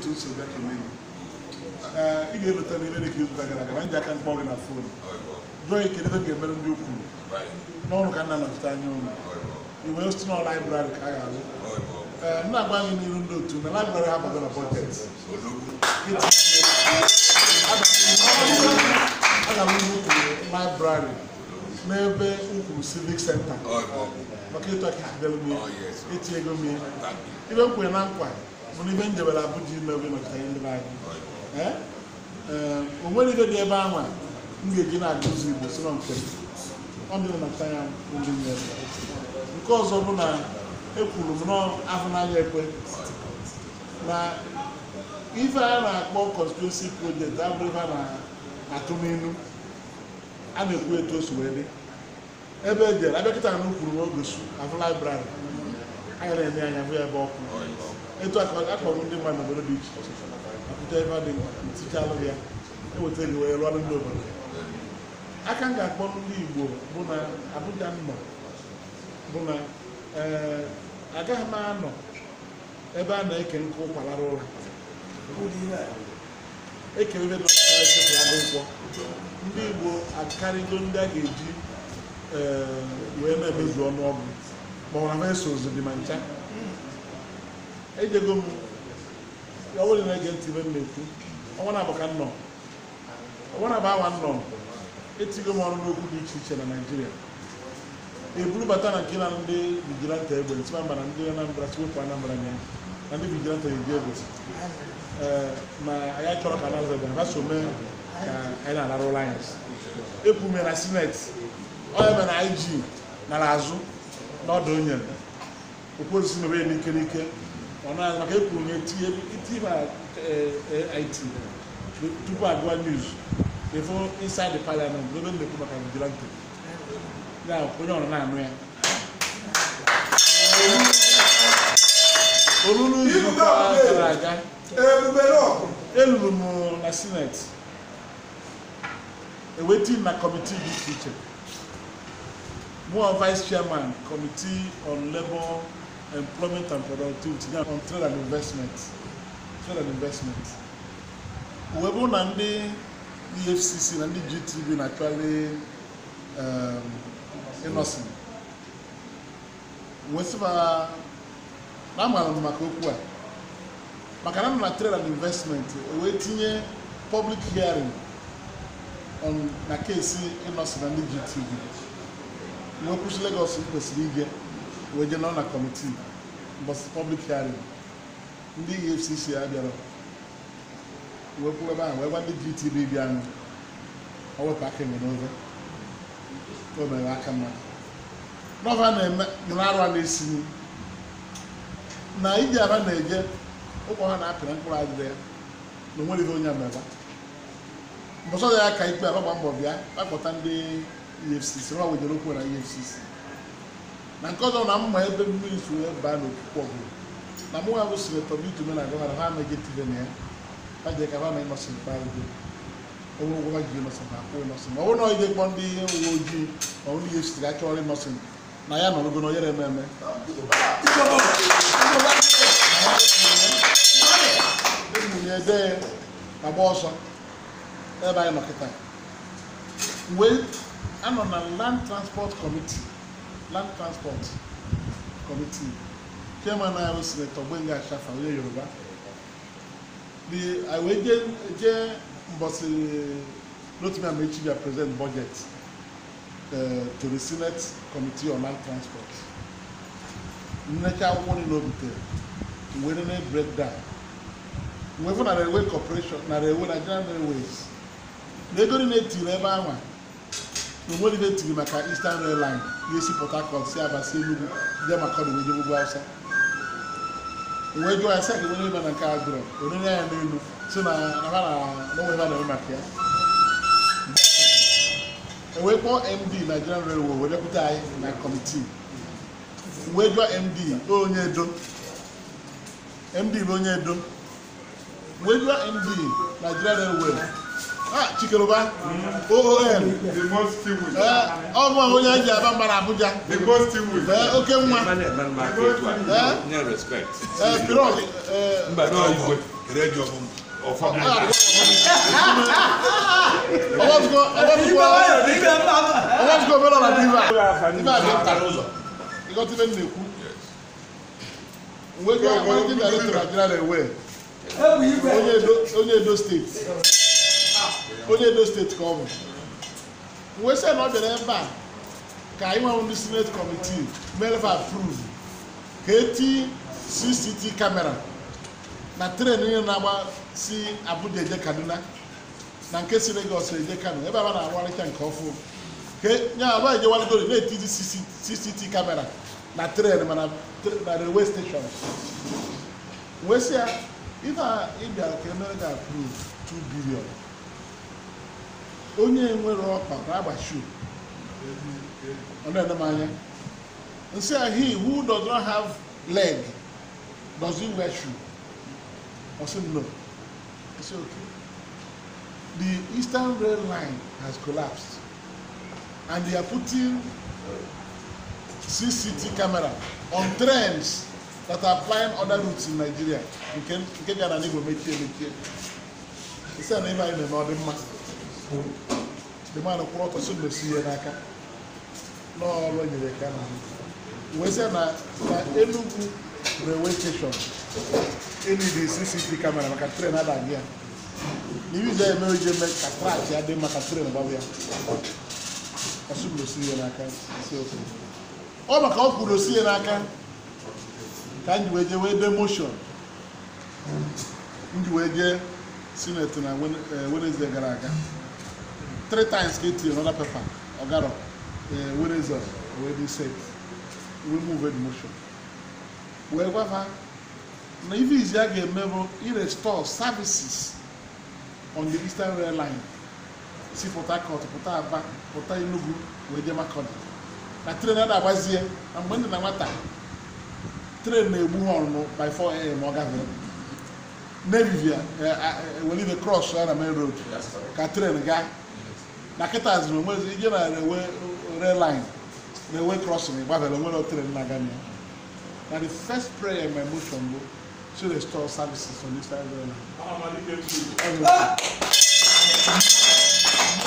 otu nso bịa kelee ị ga-elota n'ile dị ka izu gara aga ndị aka mkpọ gị na fon jụọ ike ebe ga-emere ndị ukwu n'ọrụ ka nna nọchite anya ụlọ iwe osi n'ọ laibrarị ka a ga-alụ nna agwa anyị n'iru ndị otu na laibrarị ha gbado na bọjet a ga-alụ ndị ukwu laibrarị n'ebe ukwu civic center maka ịtụ aka ikidelu m eti ego m ibe m kwere na nkwa bụ na ibe m jebere Abuja ime oge nọchite ndị be anyị o nwere ibe dị ebe ahụ m ga-eji na-agụ ụzọ Igbo soro nke ọ dịrị na anya ndị nyere nke ọzọ bụ na ekwuru m n'ahụ n'anya ekwe na ife a na-akpọ constituency project abụrụ ife a na-atụ n'inu a na-ekwu etu o si wee dị ebe e jere abịa kịta na ukwuru n'oge su ahụ library anya na-eme anya bụ ebe ọkụ etu akpọrọ ndị mmadụ n'obodo dị iche iche apụta ebe dị tichalụ ya eweta ego wee rụọrụ ndị obodo aka m ga-akpọ ndị Igbo bụ na Abuja nọ bụ na agaghị m anọ ebe a na-eke nkụ kwalara ụra ekere ebe agụ nkwọ ndị Igbo akarịgo ndị a ga-eji wee na-emezu ọnụọgụ ma ọ na ha eso ozu dị ma ncha ejego m ọwụrụ na-ege ntị ibe m na-ekwu ọnwa na-abụ ka nnọ ọnwa na-abụ awa nnọ etigo m ọrụ n'okwu dị iche iche na Naịjirịa eburu bata na nke na ndị vigilante egbe tima mba na ndị Anambra tiwepụ Anambra na ndị vigilante eji egbe ma anyị chọrọ ka Anambra ebe ha so mee ka anyị na-alarụ ụlọ anyị epu me na sineti onye mere na IG nara azụ n'ọdụ onye okwozi mebe n'ike n'ike ọnụ maka ekwuru nye iti ma IT tupu agụa news before inside the parliament ebe na-ekwu maka vigilante ya onye ọrụ na-anụ ya olulu izu gara aga eluru m na senate eweti na kọmitii dị iche iche mụọ vice chairman committee on labor employment and productivity on trade and investment uwe bụ na ndị EFCC na ndị GTB na-achọli innocent nwesịba na amara m maka okwu a maka na trade and investment wee tinye public hearing on na kesi innocent na ndị GTB wee kwụsị Lagos kwesịrị ige wee je nọ na kọmitii mbọsị public hearing ndị EFCC a bịara wee kwuru ebe ahụ wee gwa ndị GTB bịanụ ọ wepụ aka enwe n'oge o mere aka mmadụ n'ọva na-eme arụ a na-esi na iji aba na-eje ụkwụ ha na-apịrị mkpụrụ adịrị ya na onwere ihe onye ameba mbọsọ ya ka ikpe agba mbọ bịa akpọta ndị EFCC nwa wejere okwu na EFCC na nke ọzọ na mma ebe mmiri si wee baa n'okpukpe ọgụrụ na mụ ya bụ sinetọ bitume na gọvanọ ha megetive na ya ha je ka ha na ịnọsị mkparịgo onwe ụgwọ ji ịnọsị na akwụ ịnọsị ma ọ bụrụ na ije kpọ ndị uwe ojii ma ọ ndị EFCC ga achọrọ ịnọsị na ya nọrọgo na onyere ememe emunye ede agba ọsọ ebe anyị nọ kịta mgbe anọ na land transport committee chairman anyị sinetọ Gbenga Ashafa onye Yoruba I wee je mbọsị n'otu ama echi bịa present budget to the Senate Committee on Land Transport nnecha akwụkwọ niile o butere were na breakdown wee fụ na railway corporation na railway Nigerian Railways na ego niile etiri ebe ahụ na onwere ibe etiri maka Eastern Rail Line ga-esi Port Harcourt si Aba si Enugu je maka ọdụ weje ugwu Hausa wee jụọ ya sị ka nwere ebe na nke a dụrọ onye ya n'elu si na n'onwe ebe a na-eme maka ya wee kpọọ MD Nigerian Railway wee depụta anyị na kọmitii wee jụọ MD onye Edo MD bụ onye Edo wee jụọ MD Nigerian Railway Chikeluba OON ọmụ onye ji aba mba na Abuja oke nwa Radio of I Senate committee may have approved CCTV camera. Na train ni na ba si Abuja je Kaduna na nke si Lagos je Kano ebe ba na awale kan kofu ke nya ba je wale do na CCTV camera na train na railway station we say if India America approve 2 billion onye nwere ọkpa ka agbashu ona na manya and say he who does not have leg does he wear shoe? I said no. I said okay. The Eastern Rail Line has collapsed, and they are putting CCTV camera on trains that are flying other routes in Nigeria. You can get an ego make it. It's a neighbor in the northern man. The man of Porto should be see Naka. No, when you can. We say na Enugu railway station. Any the CCTV camera maka train ada dia. Ni use emergency make catch ya dey maka train ba bia. Asu lo si na kan. So o maka o ku lo si na kan. Kan we demotion. Ndi we je Senate na Wednesday gara aga. 3 times get another paper. Ogaro. Wednesday already said we move a motion. We go na if is ya ga emebo I restore services on the Eastern Rail Line. Si Port Harcourt, Port Aba, Port Enugu, we je Makurdi. Na train na agbazie, na mgbe na nwata. Train na egbu hon by 4 AM o gafe. Nevivia, we leave a cross on the main road. Ka train ga. Na kita azụ nwezi ije na rail line. Railway crossing, gbafe lo nwere train na ga ni. Now the first prayer in my motion book to restore services on this side of the line.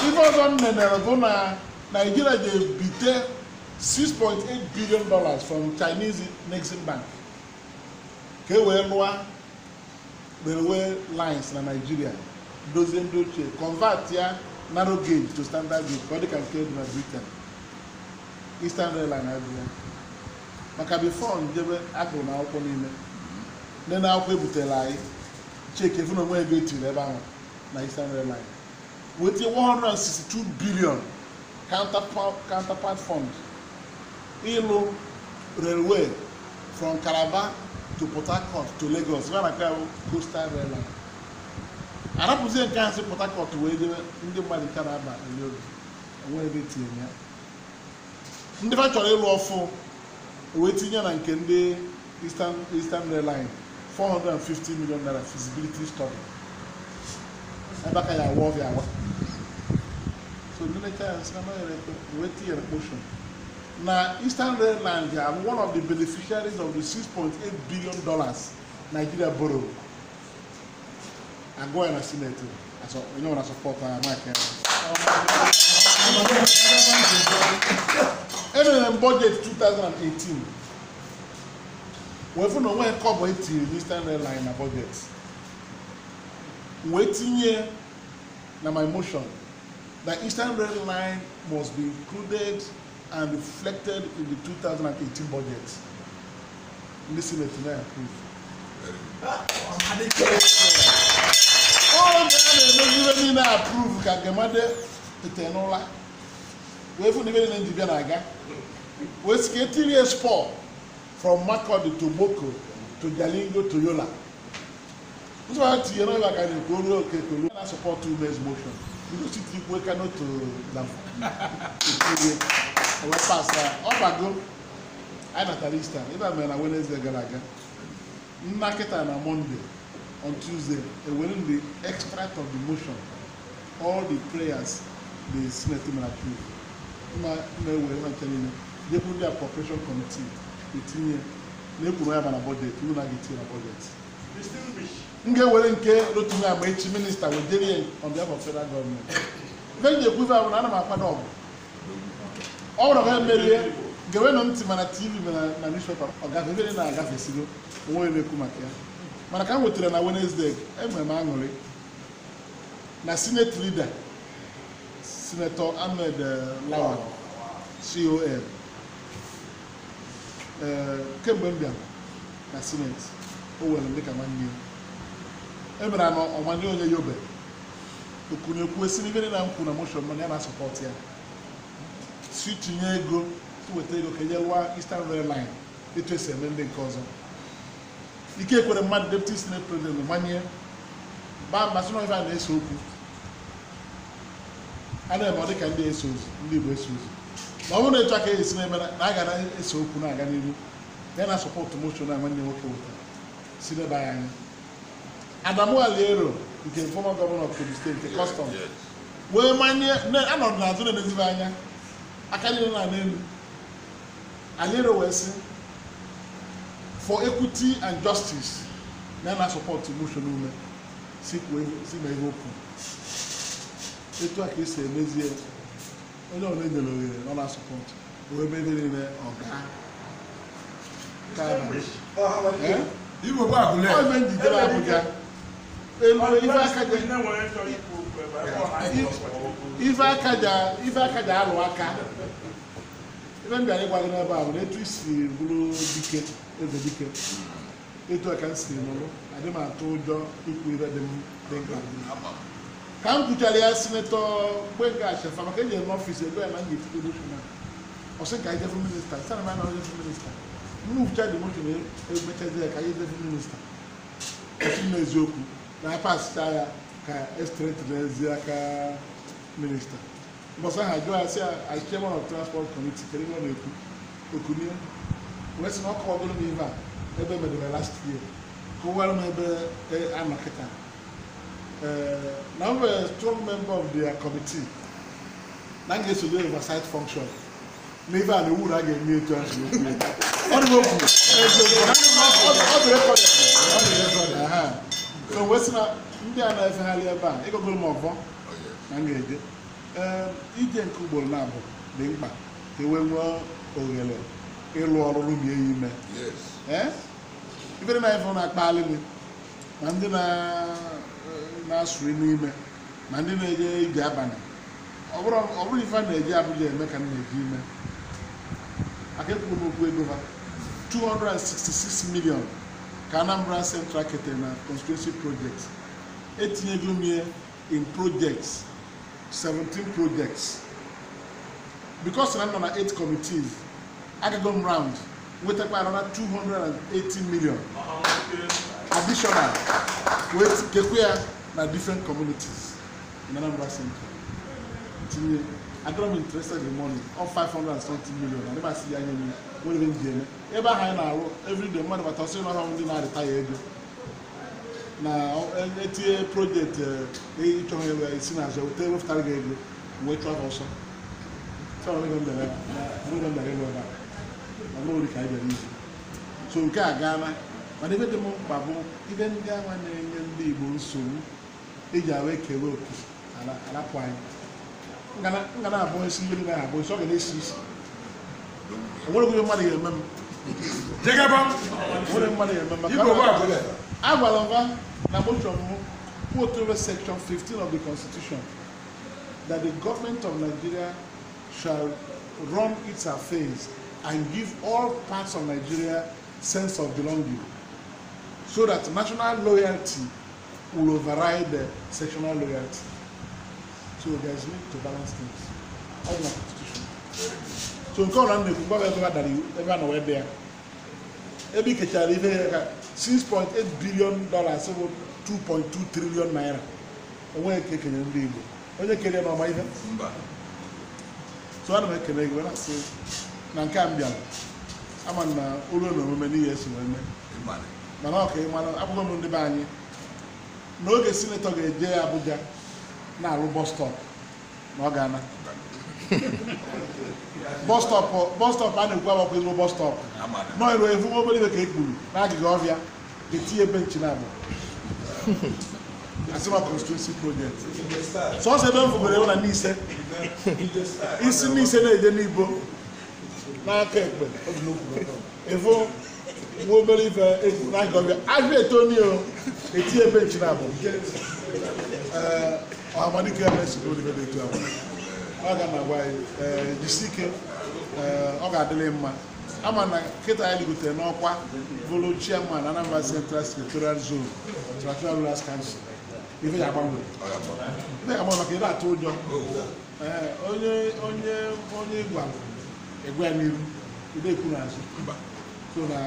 Even on Nigeria they beat $6.8 billion from Chinese Exim Bank. Railway lines in Nigeria. Dozen convert here narrow gauge to standard gauge. Body can carry in Britain. Eastern Rail Line Nigeria. Maka before njebe agụ na akwụkwọ niile nne na akwụkwọ ebutela anyị cheke funu onwe ego etiri ebe ahụ na Eastern Rail Line with 162 billion counterpart fund ịlụ railway from Calabar to Port Harcourt to Lagos where na coastal rail line arapụzie nke ahụ si Port Harcourt wee jebe ndị mmadụ ka na-aba eliobi onwe ebe etinye ya ndị fa chọrọ ịlụ ọfụ we tinye na nke ndị Eastern Rail Line $450 million feasibility study. Ebe ka ya awọ ya awa. So ndị na-echaya na we tinye na motion. Na Eastern Rail Line they are one of the beneficiaries of the $6.8 billion Nigeria borrow. And go in a Senate. So you know when I support Mike. NNM budget 2018. We have no way cover it in Eastern Rail Line budget. Waiting here, now my motion, the Eastern Rail Line must be included and reflected in the 2018 budget. Listen to me, approve. Oh, man, I approve. Kagemade, Tenola. We have even in Indiana. We skating a sport from Makurdi to Boko to Jalingo to Yola. That's why you know I can go okay to support 2 days motion. Because you think we cannot to them. We pass Obago. I Natalista. If I mean I Wednesday galaga. Market on Monday, on Tuesday, and when the extract of the motion, all the prayers the Senate will approve. I'm telling you, they put the appropriation committee. They put a budget. You not get a budget. ga-ewere nke Rotimi Amaechi minista wejere on behalf of federal government ife ji ekwu ife ahụ na ana m akwado ọgụ ọ bụrụ ha merie gewe nọ ntị mana TV na newspaper ọgafe ebe na-agafesigo onwe na-ekwu maka ya mana ka m nwetara na Wednesday enwere m aṅụrị na Senate leader Senator Ahmed Lawan CON kemgbe m bịara na Senate o were m dịka nwanne ya emere na ọmanye onye yobe okwu esi n'ibe na nkwu na motion mana ya na-asọpọt ya si tinye ego weta ego ka nye lụọ Eastern Rail Line etu esi eme ndị nke ọzọ ike ekwere mmadụ deputy senate president manye ba mbasị na ife a na-eso okwu a na-eme ọ dịka ndị eso ozi ndị Igbo eso ozi ma ọ bụrụ na etu aka esi na-eme na a ga na-eso okwu na-aga n'ihu ya na sọpọtụ motion na nwanne nwoke weta si n'ebe anyị anya Adamu Aliero nke former governor of Kogi State nke custom wee manye anọdụ n'azụ na-emezibe anya aka niile na n'elu Aliero wee sị for equity and justice na support motion ume si ma ihe okwu etu a ka esi emezie onye ọ na-enyere ohere ọ na-support wee ebe niile ọga Igbo bụ agụle ebe njidere Abuja elu ife aka ji alụ aka ebe m bịara ịgwa gị n'ebe a bụ na etu isi bụrụ dike eze dike etu a ka m siri nụrụ adị m atụ ụjọ ikwu ibe dị mkpa ka m kwuchara ya sinetọ Gbenga Ashefa maka eji eme ọfịs ego ya na ndị etiti moshon ọsị ka anyị jefu minista sana m anaghị jefu minista mwucha dị moshon emechazi ya ka anyị jefu minista ọsị m n'eziokwu na apasịcha ya ka estreti n'ezi aka minista mbọsị ha jụọ ya sị as chairman of transport committee kere ihe ọ na-ekwu okunie wee sị na ọkọ ọgụrụ m ife a ebe medere last year ka ọ gwara m ebe anọ kịta na m were strong member of the committee na m ga-esonye oversight function n'ife a na ewuru a ga-eme etu ahụ ọ dị okwu ọ dị rekọd so wee sị na ndị a na-efegharị ebe a ịgọgoro m ọvọ na m ga-eje ije nke ugboro na-abụ dị mkpa ka e wee nwee ohere ịlụ ọrụ rubie ya ime ibere na ife na-akpali gị ma ndị na-asụrụ n'ime ma ndị na-eje ije abalị ọ bụrụ ife a na-eji Abuja eme ka m na-eji ime aka ekwuru n'okwu ego ha 266 million ka Anambra Central kete na constituency projects etinyego m in projects 17 projects because na nọ na 8 committees agago m round wetakwa around 280 million additional with kekwe na different communities in Anambra Central tinye agrom interested in money of 570 million and never see any what even jeme ebe ha na arụ every day mmadụ bata ọsị na ndị na-arịta ya ego na etinye project ịchọghị ebe isi na azụ wete wepụtara gị ego wee chụọ ọsọ chọrọ ego mbere ego ebe a ọrụ ka anyị bịara izu so nke a gaana mana ebe dị m mkpa bụ ibe ndị anwa na-enye ndị Igbo nsogbu eji awa ekewe oke alapụ anyị nga na-abụ isi mmiri na abụ isi ọ ga na-esi isi onwere gị mmadụ ga-eme m onwere mmadụ ga-eme m maka agwara m na motion m quote section 15 of the Constitution that the government of Nigeria shall run its affairs and give all parts of Nigeria sense of belonging so that national loyalty will override the sectional loyalty. So there is need to balance things. All in the Constitution. So in Koran, the everyone over there. Every kechari $6.8 billion, so 2.2 trillion naira. Onwe keke ndị Igbo. Onye kere na ọma ihe. So ana m ekele gị na sị na nke ambịa ama na ụlọ na omume n'ihe esi wee mee. Mana ọ ka ịmara abụghị m ndị be anyị n'oge sinetọ ga-eje Abuja na-arụ bus stop na ọ ga-ana bus stop a na-ekwu agbakwa ezigbo bus stop nọ iru efu obere ibe ka ekpuru na agịga ọbịa etinye benchi na abụ Asima constituency project. So se don fugere wona n'ise. Isi n'ise na-eje n'Igbo. N'aka ekpe ọ dị n'okwu. Efo nwa obere ife na gọbịa. Ahịa etonio eti ebe nchi na abụ. Amadike emesi bụ ife dị etu ahụ. Ọ ga na gwa jisike ọ ga-adịrị mma. Ama na kịta anyị ligotere n'ọkwa bụrụ chairman Anambra Central Secretarial Zone Traditional Rulers Council. Ife ya agbanwe. Ife ya agbanwe maka ị na-atụ ụjọ. Onye gwa egwe ya n'iru, ide ekwu n'azụ. So na